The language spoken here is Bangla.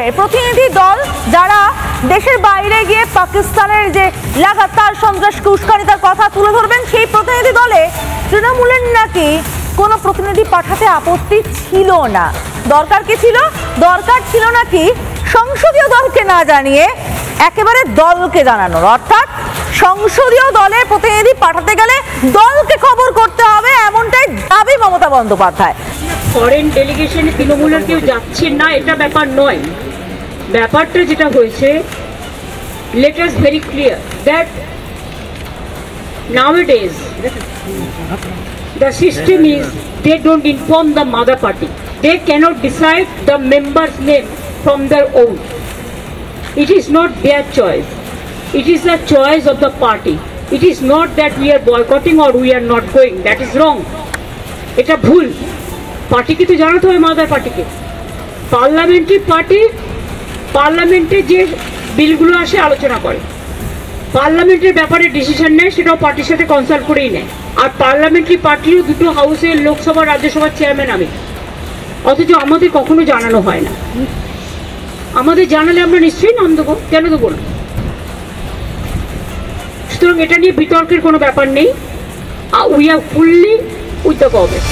তৃণমূলের প্রতিনিধি দল যারা দেশের বাইরে গিয়ে পাকিস্তানের যে লাগাতার সন্ত্রাসকে উস্কানিতার কথা তুলে ধরবেন, সেই প্রতিনিধি দলে তৃণমূলের নাকি কোনো প্রতিনিধি পাঠাতে আপত্তি ছিল না। দরকার কি ছিল? দরকার ছিল নাকি সংসদীয় দলকে না জানিয়ে একেবারে দলকে জানানোর, অর্থাৎ সংসদীয় দলের প্রতিনিধি পাঠাতে গেলে দলকে খবর করতে হবে, এমনটাই দাবি মমতা বন্দ্যোপাধ্যায়। ফরেন ডেলিগেশনে তৃণমূলের কেউ যাচ্ছে না এটা ব্যাপার নয়। ব্যাপারটা যেটা হয়েছে, let us very clear that nowadays the system is they don't inform the mother party. They cannot decide the member's name from their own. It is not their choice. It is the choice of the party. It is not that we are boycotting or we are not going. That is wrong. এটা ভুল। পার্টিকে তো জানাতে হবে, মাদার পার্টিকে। পার্লামেন্টারি পার্টি পার্লামেন্টে যে বিলগুলো আসে আলোচনা করে, পার্লামেন্টের ব্যাপারে ডিসিশন নেয়, সেটাও পার্টির সাথে কনসাল্ট করেই নেয়। আর পার্লামেন্টারি পার্টিরও দুটো হাউসের লোকসভা রাজ্যসভার চেয়ারম্যান আমি, অথচ আমাদের কখনো জানানো হয় না। আমাদের জানালে আমরা নিশ্চয়ই নাম দেবো, কেন দেবো না? সুতরাং এটা নিয়ে বিতর্কের কোনো ব্যাপার নেই। We are fully with the government.